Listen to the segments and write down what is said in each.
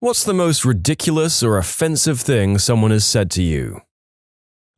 What's the most ridiculous or offensive thing someone has said to you?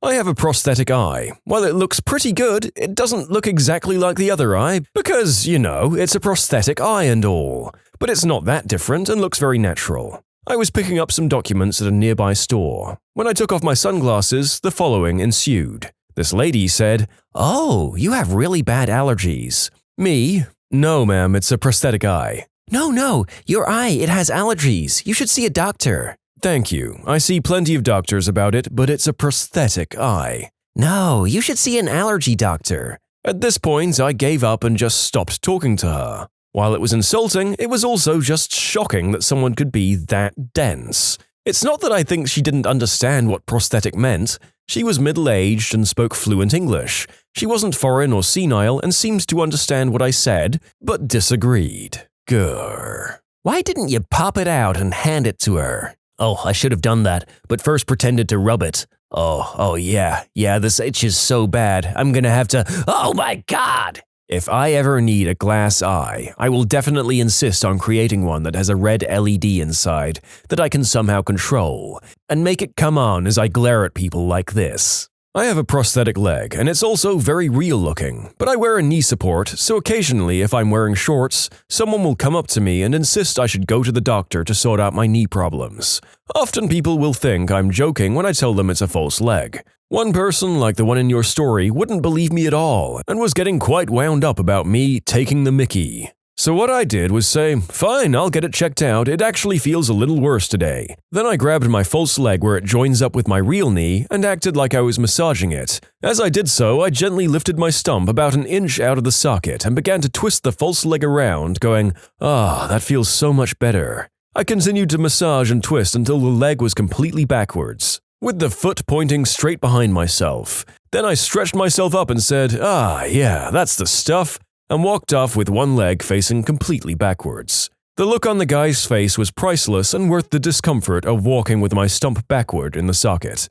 I have a prosthetic eye. While it looks pretty good, it doesn't look exactly like the other eye because, it's a prosthetic eye and all. But it's not that different and looks very natural. I was picking up some documents at a nearby store. When I took off my sunglasses, the following ensued. This lady said, "Oh, you have really bad allergies." Me? "No, ma'am, it's a prosthetic eye." No, your eye, it has allergies. You should see a doctor." "Thank you. I see plenty of doctors about it, but it's a prosthetic eye." "No, you should see an allergy doctor." At this point, I gave up and just stopped talking to her. While it was insulting, it was also just shocking that someone could be that dense. It's not that I think she didn't understand what prosthetic meant. She was middle-aged and spoke fluent English. She wasn't foreign or senile and seemed to understand what I said, but disagreed. Grr. "Why didn't you pop it out and hand it to her?" "Oh, I should have done that, but first pretended to rub it." Oh, yeah, this itch is so bad. I'm gonna have to… Oh my God! If I ever need a glass eye, I will definitely insist on creating one that has a red LED inside that I can somehow control, and make it come on as I glare at people like this. I have a prosthetic leg, and it's also very real looking, but I wear a knee support, so occasionally if I'm wearing shorts, someone will come up to me and insist I should go to the doctor to sort out my knee problems. Often people will think I'm joking when I tell them it's a false leg. One person, like the one in your story, wouldn't believe me at all, and was getting quite wound up about me taking the mickey. So what I did was say, "Fine, I'll get it checked out, it actually feels a little worse today." Then I grabbed my false leg where it joins up with my real knee and acted like I was massaging it. As I did so, I gently lifted my stump about an inch out of the socket and began to twist the false leg around, going, that feels so much better." I continued to massage and twist until the leg was completely backwards, with the foot pointing straight behind myself. Then I stretched myself up and said, "Yeah, that's the stuff," and walked off with one leg facing completely backwards. The look on the guy's face was priceless and worth the discomfort of walking with my stump backward in the socket.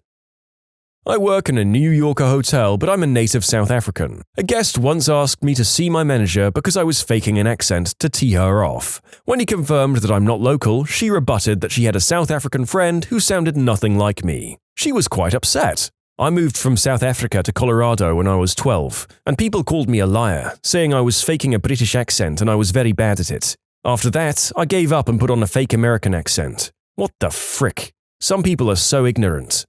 I work in a New Yorker hotel, but I'm a native South African. A guest once asked me to see my manager because I was faking an accent to tee her off. When he confirmed that I'm not local, she rebutted that she had a South African friend who sounded nothing like me. She was quite upset. I moved from South Africa to Colorado when I was 12, and people called me a liar, saying I was faking a British accent and I was very bad at it. After that, I gave up and put on a fake American accent. What the frick? Some people are so ignorant.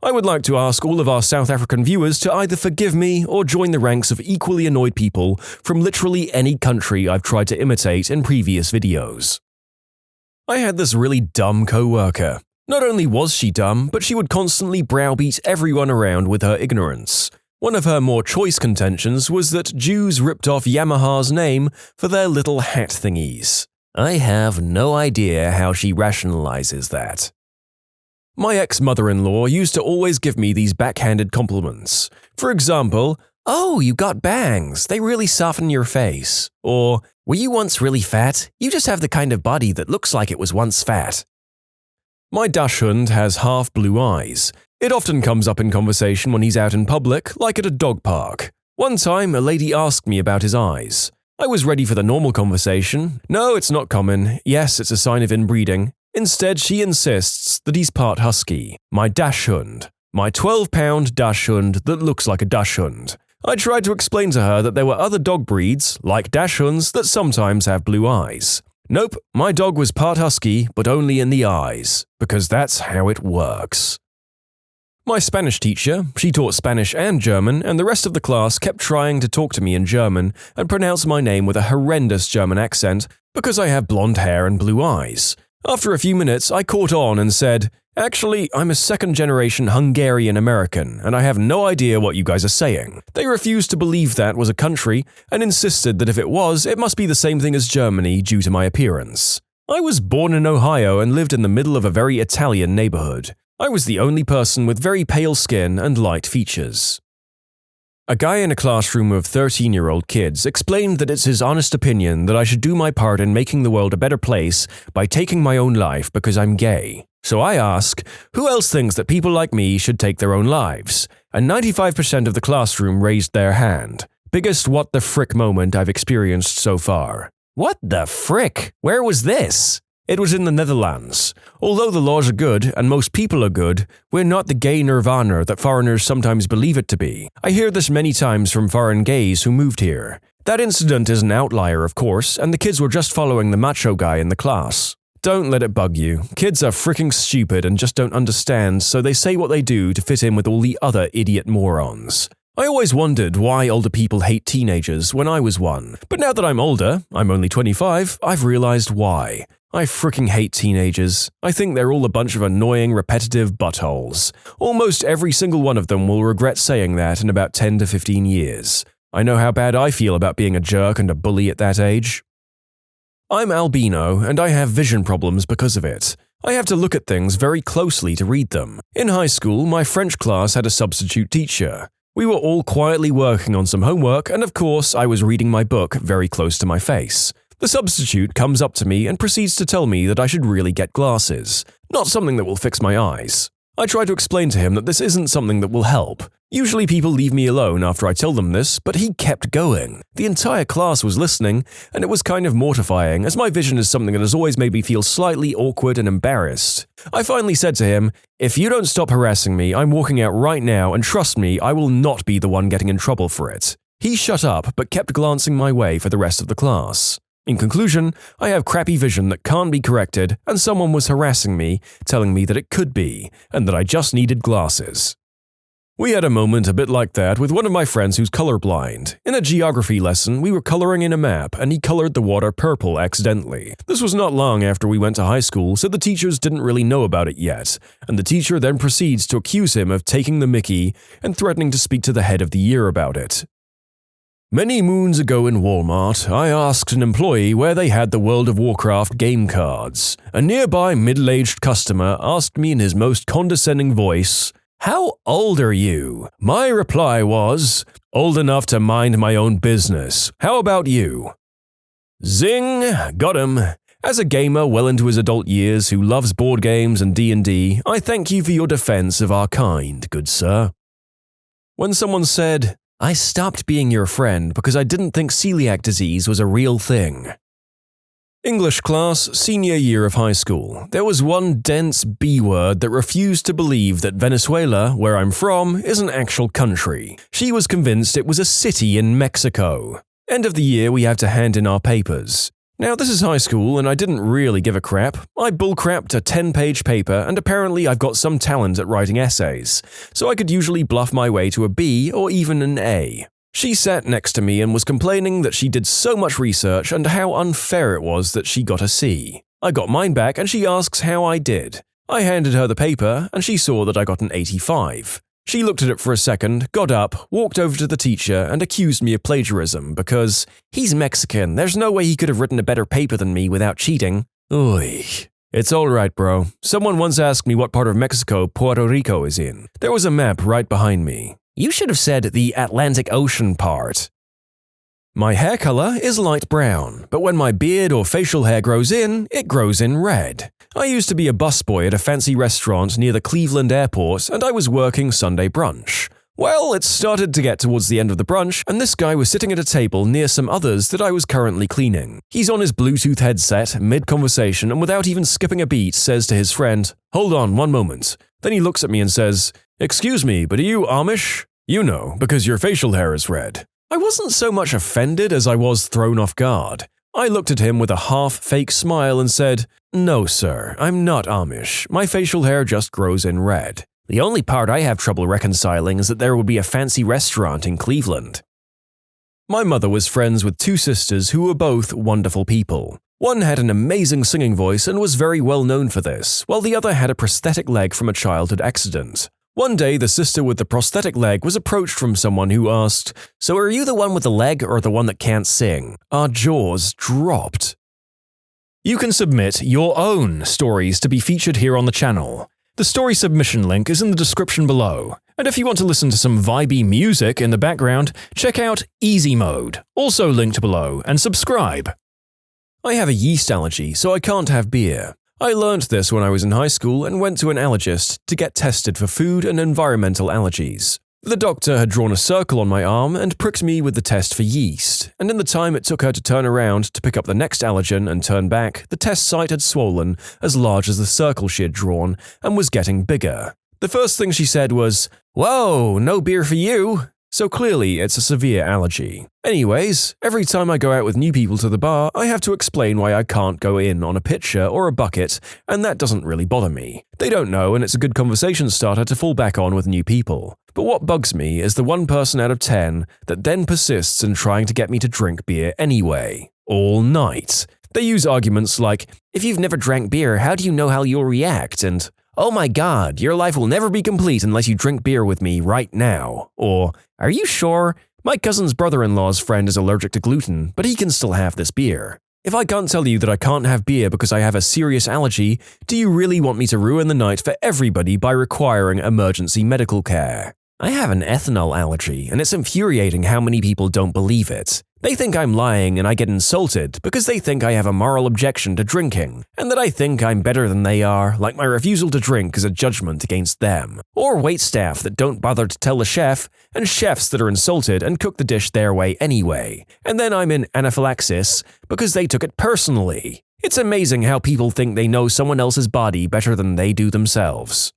I would like to ask all of our South African viewers to either forgive me or join the ranks of equally annoyed people from literally any country I've tried to imitate in previous videos. I had this really dumb co-worker. Not only was she dumb, but she would constantly browbeat everyone around with her ignorance. One of her more choice contentions was that Jews ripped off Yamaha's name for their little hat thingies. I have no idea how she rationalizes that. My ex-mother-in-law used to always give me these backhanded compliments. For example, "Oh, you got bangs, they really soften your face." Or, "Were you once really fat? You just have the kind of body that looks like it was once fat." My Dachshund has half blue eyes. It often comes up in conversation when he's out in public, like at a dog park. One time, a lady asked me about his eyes. I was ready for the normal conversation. "No, it's not common. Yes, it's a sign of inbreeding." Instead, she insists that he's part husky. My Dachshund. My 12-pound Dachshund that looks like a Dachshund. I tried to explain to her that there were other dog breeds, like Dachshunds, that sometimes have blue eyes. Nope, my dog was part husky, but only in the eyes, because that's how it works. My Spanish teacher, she taught Spanish and German, and the rest of the class kept trying to talk to me in German and pronounce my name with a horrendous German accent because I have blonde hair and blue eyes. After a few minutes, I caught on and said, "Actually, I'm a second-generation Hungarian-American, and I have no idea what you guys are saying." They refused to believe that was a country, and insisted that if it was, it must be the same thing as Germany due to my appearance. I was born in Ohio and lived in the middle of a very Italian neighborhood. I was the only person with very pale skin and light features. A guy in a classroom of 13-year-old kids explained that it's his honest opinion that I should do my part in making the world a better place by taking my own life because I'm gay. So I ask, who else thinks that people like me should take their own lives? And 95% of the classroom raised their hand. Biggest what the frick moment I've experienced so far. What the frick? Where was this? It was in the Netherlands. Although the laws are good and most people are good, we're not the gay nirvana that foreigners sometimes believe it to be. I hear this many times from foreign gays who moved here. That incident is an outlier, of course, and the kids were just following the macho guy in the class. Don't let it bug you. Kids are freaking stupid and just don't understand, so they say what they do to fit in with all the other idiot morons. I always wondered why older people hate teenagers when I was one, but now that I'm older, I'm only 25, I've realized why. I freaking hate teenagers. I think they're all a bunch of annoying, repetitive buttholes. Almost every single one of them will regret saying that in about 10 to 15 years. I know how bad I feel about being a jerk and a bully at that age. I'm albino, and I have vision problems because of it. I have to look at things very closely to read them. In high school, my French class had a substitute teacher. We were all quietly working on some homework, and of course, I was reading my book very close to my face. The substitute comes up to me and proceeds to tell me that I should really get glasses, not something that will fix my eyes. I try to explain to him that this isn't something that will help. Usually people leave me alone after I tell them this, but he kept going. The entire class was listening, and it was kind of mortifying, as my vision is something that has always made me feel slightly awkward and embarrassed. I finally said to him, "If you don't stop harassing me, I'm walking out right now, and trust me, I will not be the one getting in trouble for it." He shut up, but kept glancing my way for the rest of the class. In conclusion, I have crappy vision that can't be corrected, and someone was harassing me, telling me that it could be, and that I just needed glasses. We had a moment a bit like that with one of my friends who's colorblind. In a geography lesson, we were coloring in a map, and he colored the water purple accidentally. This was not long after we went to high school, so the teachers didn't really know about it yet, and the teacher then proceeds to accuse him of taking the mickey and threatening to speak to the head of the year about it. Many moons ago in Walmart, I asked an employee where they had the World of Warcraft game cards. A nearby middle-aged customer asked me in his most condescending voice, "How old are you?" My reply was, "Old enough to mind my own business. How about you?" Zing! Got him. As a gamer well into his adult years who loves board games and D&D, I thank you for your defense of our kind, good sir. When someone said, "I stopped being your friend because I didn't think celiac disease was a real thing." English class, senior year of high school. There was one dense B-word that refused to believe that Venezuela, where I'm from, is an actual country. She was convinced it was a city in Mexico. End of the year, we have to hand in our papers. Now, this is high school, and I didn't really give a crap. I bullcrapped a 10-page paper, and apparently I've got some talent at writing essays, so I could usually bluff my way to a B or even an A. She sat next to me and was complaining that she did so much research and how unfair it was that she got a C. I got mine back, and she asks how I did. I handed her the paper, and she saw that I got an 85. She looked at it for a second, got up, walked over to the teacher, and accused me of plagiarism because he's Mexican, there's no way he could have written a better paper than me without cheating. Oy. It's alright, bro. Someone once asked me what part of Mexico Puerto Rico is in. There was a map right behind me. You should have said the Atlantic Ocean part. My hair color is light brown, but when my beard or facial hair grows in, it grows in red. I used to be a busboy at a fancy restaurant near the Cleveland airport, and I was working Sunday brunch. Well, it started to get towards the end of the brunch, and this guy was sitting at a table near some others that I was currently cleaning. He's on his Bluetooth headset, mid-conversation, and without even skipping a beat, says to his friend, "Hold on, one moment." Then he looks at me and says, "Excuse me, but are you Amish?" "You know, because your facial hair is red." I wasn't so much offended as I was thrown off guard. I looked at him with a half-fake smile and said, "No, sir, I'm not Amish. My facial hair just grows in red. The only part I have trouble reconciling is that there would be a fancy restaurant in Cleveland." My mother was friends with two sisters who were both wonderful people. One had an amazing singing voice and was very well known for this, while the other had a prosthetic leg from a childhood accident. One day, the sister with the prosthetic leg was approached from someone who asked, "So are you the one with the leg or the one that can't sing?" Our jaws dropped. You can submit your own stories to be featured here on the channel. The story submission link is in the description below. And if you want to listen to some vibey music in the background, check out easymode, also linked below, and subscribe. I have a yeast allergy, so I can't have beer. I learned this when I was in high school and went to an allergist to get tested for food and environmental allergies. The doctor had drawn a circle on my arm and pricked me with the test for yeast, and in the time it took her to turn around to pick up the next allergen and turn back, the test site had swollen as large as the circle she had drawn and was getting bigger. The first thing she said was, "Whoa, no beer for you." So clearly it's a severe allergy. Anyways, every time I go out with new people to the bar, I have to explain why I can't go in on a pitcher or a bucket, and that doesn't really bother me. They don't know, and it's a good conversation starter to fall back on with new people. But what bugs me is the 1 person out of 10 that then persists in trying to get me to drink beer anyway. All night. They use arguments like, "If you've never drank beer, how do you know how you'll react?" and "Oh my god, your life will never be complete unless you drink beer with me right now." Or, "Are you sure? My cousin's brother-in-law's friend is allergic to gluten, but he can still have this beer." If I can't tell you that I can't have beer because I have a serious allergy, do you really want me to ruin the night for everybody by requiring emergency medical care? I have an ethanol allergy, and it's infuriating how many people don't believe it. They think I'm lying and I get insulted because they think I have a moral objection to drinking, and that I think I'm better than they are, like my refusal to drink is a judgment against them. Or waitstaff that don't bother to tell the chef, and chefs that are insulted and cook the dish their way anyway. And then I'm in anaphylaxis because they took it personally. It's amazing how people think they know someone else's body better than they do themselves.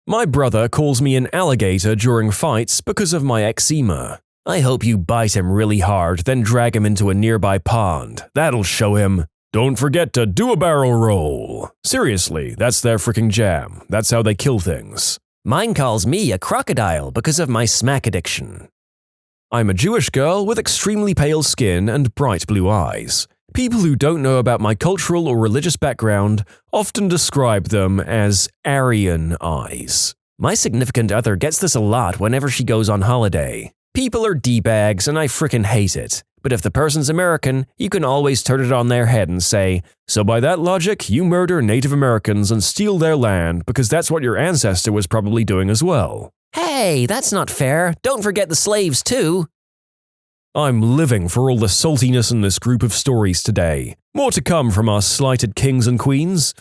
My brother calls me an alligator during fights because of my eczema. I hope you bite him really hard, then drag him into a nearby pond. That'll show him. Don't forget to do a barrel roll. Seriously, that's their freaking jam. That's how they kill things. Mine calls me a crocodile because of my smack addiction. I'm a Jewish girl with extremely pale skin and bright blue eyes. People who don't know about my cultural or religious background often describe them as Aryan eyes. My significant other gets this a lot whenever she goes on holiday. People are D-bags and I frickin' hate it. But if the person's American, you can always turn it on their head and say, "So by that logic, you murder Native Americans and steal their land because that's what your ancestor was probably doing as well." Hey, that's not fair. Don't forget the slaves too. I'm living for all the saltiness in this group of stories today. More to come from our slighted kings and queens.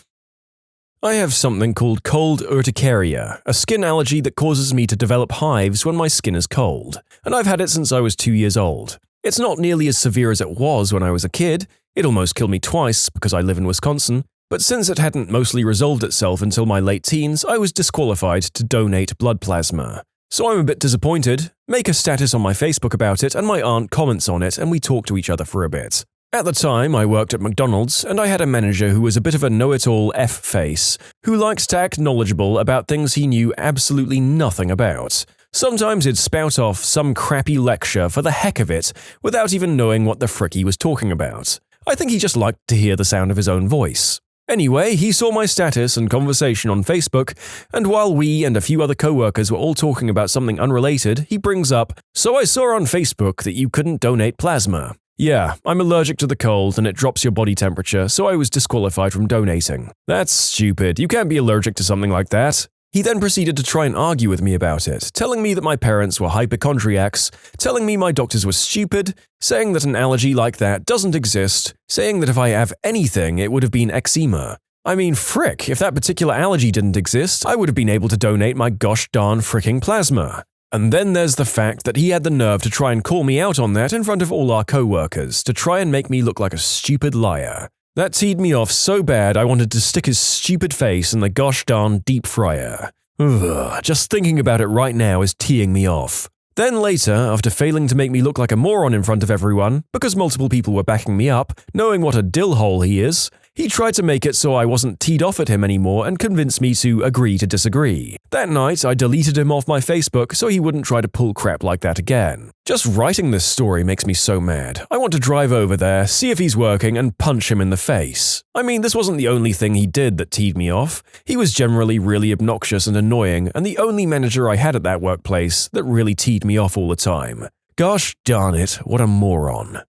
I have something called cold urticaria, a skin allergy that causes me to develop hives when my skin is cold, and I've had it since I was 2 years old. It's not nearly as severe as it was when I was a kid. It almost killed me twice because I live in Wisconsin, but since it hadn't mostly resolved itself until my late teens, I was disqualified to donate blood plasma. So I'm a bit disappointed. Make a status on my Facebook about it and my aunt comments on it and we talk to each other for a bit. At the time, I worked at McDonald's and I had a manager who was a bit of a know-it-all F-face, who likes to act knowledgeable about things he knew absolutely nothing about. Sometimes he'd spout off some crappy lecture for the heck of it without even knowing what the frick he was talking about. I think he just liked to hear the sound of his own voice. Anyway, he saw my status and conversation on Facebook, and while we and a few other co-workers were all talking about something unrelated, he brings up, "So I saw on Facebook that you couldn't donate plasma." Yeah, I'm allergic to the cold and it drops your body temperature, so I was disqualified from donating. That's stupid, you can't be allergic to something like that. He then proceeded to try and argue with me about it, telling me that my parents were hypochondriacs, telling me my doctors were stupid, saying that an allergy like that doesn't exist, saying that if I have anything, it would have been eczema. I mean, frick, if that particular allergy didn't exist, I would have been able to donate my gosh darn fricking plasma. And then there's the fact that he had the nerve to try and call me out on that in front of all our co-workers, to try and make me look like a stupid liar. That teed me off so bad I wanted to stick his stupid face in the gosh darn deep fryer. Ugh, just thinking about it right now is teeing me off. Then later, after failing to make me look like a moron in front of everyone, because multiple people were backing me up, knowing what a dillhole he is, he tried to make it so I wasn't teed off at him anymore and convinced me to agree to disagree. That night, I deleted him off my Facebook so he wouldn't try to pull crap like that again. Just writing this story makes me so mad. I want to drive over there, see if he's working, and punch him in the face. I mean, this wasn't the only thing he did that teed me off. He was generally really obnoxious and annoying, and the only manager I had at that workplace that really teed me off all the time. Gosh darn it, what a moron.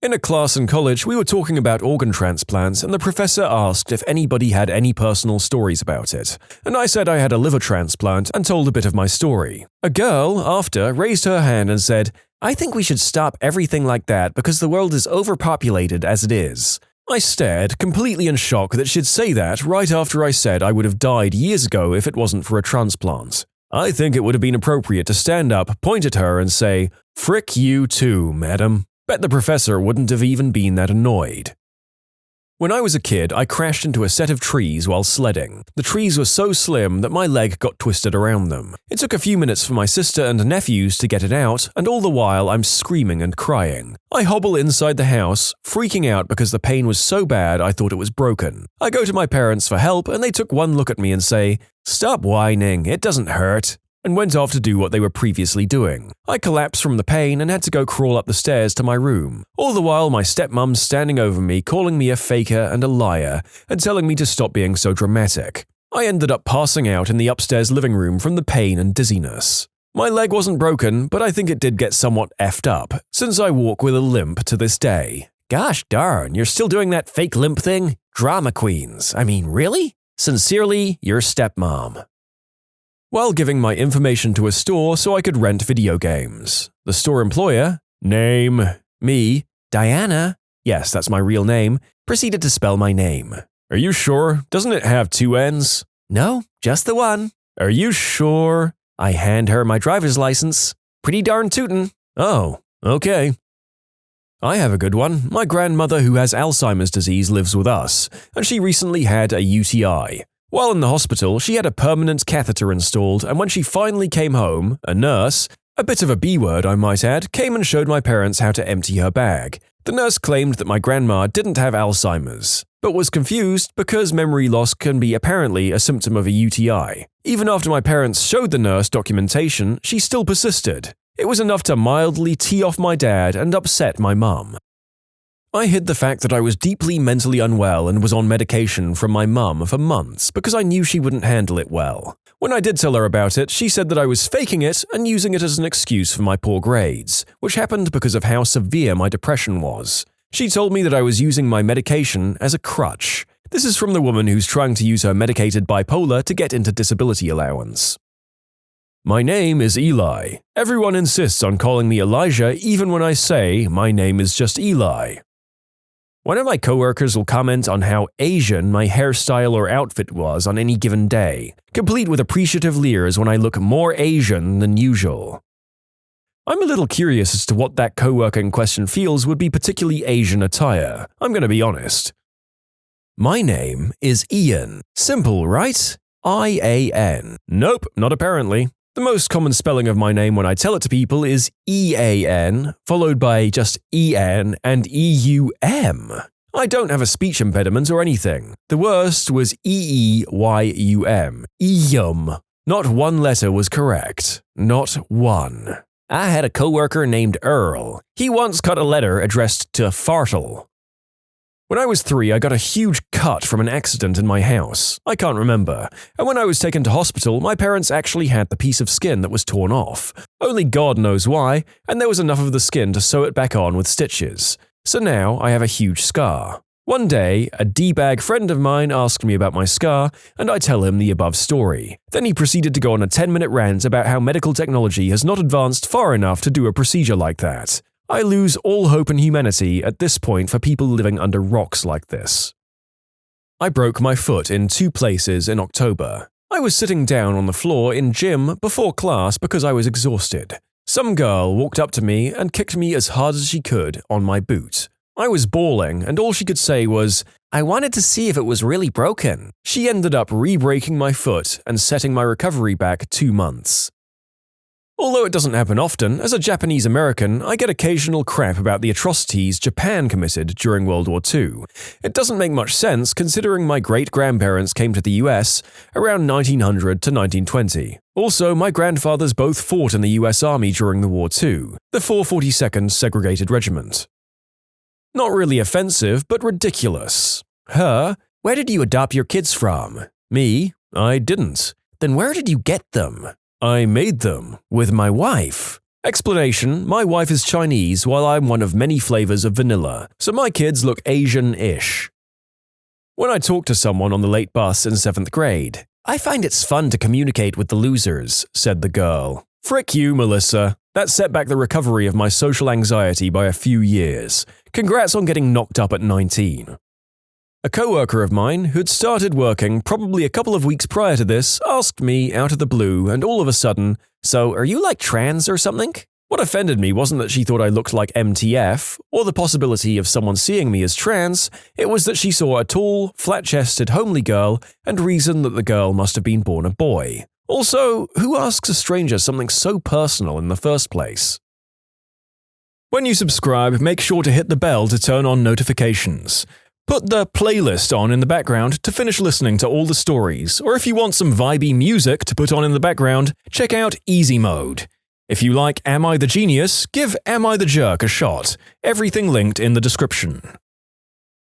In a class in college, we were talking about organ transplants and the professor asked if anybody had any personal stories about it. And I said I had a liver transplant and told a bit of my story. A girl, after, raised her hand and said, "I think we should stop everything like that because the world is overpopulated as it is." I stared, completely in shock that she'd say that right after I said I would have died years ago if it wasn't for a transplant. I think it would have been appropriate to stand up, point at her, and say, "Frick you too, madam." Bet the professor wouldn't have even been that annoyed. When I was a kid, I crashed into a set of trees while sledding. The trees were so slim that my leg got twisted around them. It took a few minutes for my sister and nephews to get it out, and all the while I'm screaming and crying. I hobble inside the house, freaking out because the pain was so bad I thought it was broken. I go to my parents for help, and they took one look at me and say, "Stop whining, it doesn't hurt," and went off to do what they were previously doing. I collapsed from the pain and had to go crawl up the stairs to my room. All the while, my stepmom's standing over me, calling me a faker and a liar, and telling me to stop being so dramatic. I ended up passing out in the upstairs living room from the pain and dizziness. My leg wasn't broken, but I think it did get somewhat effed up, since I walk with a limp to this day. Gosh darn, you're still doing that fake limp thing? Drama queens. I mean, really? Sincerely, your stepmom. While giving my information to a store so I could rent video games. The store employer, name, me, Diana, yes, that's my real name, proceeded to spell my name. Are you sure? Doesn't it have 2 N's? No, just the one. Are you sure? I hand her my driver's license. Pretty darn tootin'. Oh, okay. I have a good one. My grandmother who has Alzheimer's disease lives with us, and she recently had a UTI. While in the hospital, she had a permanent catheter installed, and when she finally came home, a nurse, a bit of a B word I might add, came and showed my parents how to empty her bag. The nurse claimed that my grandma didn't have Alzheimer's, but was confused because memory loss can be apparently a symptom of a UTI. Even after my parents showed the nurse documentation, she still persisted. It was enough to mildly tee off my dad and upset my mum. I hid the fact that I was deeply mentally unwell and was on medication from my mum for months because I knew she wouldn't handle it well. When I did tell her about it, she said that I was faking it and using it as an excuse for my poor grades, which happened because of how severe my depression was. She told me that I was using my medication as a crutch. This is from the woman who's trying to use her medicated bipolar to get into disability allowance. My name is Eli. Everyone insists on calling me Elijah even when I say my name is just Eli. One of my coworkers will comment on how Asian my hairstyle or outfit was on any given day, complete with appreciative leers when I look more Asian than usual. I'm a little curious as to what that coworker in question feels would be particularly Asian attire, I'm going to be honest. My name is Ian. Simple, right? I-A-N. Nope, not apparently. The most common spelling of my name when I tell it to people is E-A-N, followed by just E-N and E-U-M. I don't have a speech impediment or anything. The worst was E-E-Y-U-M. Eeyum. Not one letter was correct. Not one. I had a coworker named Earl. He once cut a letter addressed to Fartle. When I was 3, I got a huge cut from an accident in my house. I can't remember. And when I was taken to hospital, my parents actually had the piece of skin that was torn off. Only God knows why, and there was enough of the skin to sew it back on with stitches. So now I have a huge scar. One day, a D-bag friend of mine asked me about my scar, and I tell him the above story. Then he proceeded to go on a 10-minute rant about how medical technology has not advanced far enough to do a procedure like that. I lose all hope in humanity at this point for people living under rocks like this. I broke my foot in 2 places in October. I was sitting down on the floor in gym before class because I was exhausted. Some girl walked up to me and kicked me as hard as she could on my boot. I was bawling, and all she could say was, "I wanted to see if it was really broken." She ended up re-breaking my foot and setting my recovery back 2 months. Although it doesn't happen often, as a Japanese American, I get occasional crap about the atrocities Japan committed during World War II. It doesn't make much sense considering my great-grandparents came to the US around 1900 to 1920. Also, my grandfathers both fought in the US Army during the war too, the 442nd Segregated Regiment. Not really offensive, but ridiculous. Her, "Where did you adopt your kids from?" Me, I didn't. "Then where did you get them?" I made them with my wife. Explanation, my wife is Chinese while I'm one of many flavors of vanilla, so my kids look Asian-ish. When I talk to someone on the late bus in 7th grade, "I find it's fun to communicate with the losers," said the girl. Frick you, Melissa. That set back the recovery of my social anxiety by a few years. Congrats on getting knocked up at 19. A coworker of mine who'd started working probably a couple of weeks prior to this asked me out of the blue and all of a sudden, "So, are you like trans or something?" What offended me wasn't that she thought I looked like MTF, or the possibility of someone seeing me as trans, it was that she saw a tall, flat-chested, homely girl and reasoned that the girl must have been born a boy. Also, who asks a stranger something so personal in the first place? When you subscribe, make sure to hit the bell to turn on notifications. Put the playlist on in the background to finish listening to all the stories, or if you want some vibey music to put on in the background, check out easymode. If you like Am I the Genius, give Am I the Jerk a shot. Everything linked in the description.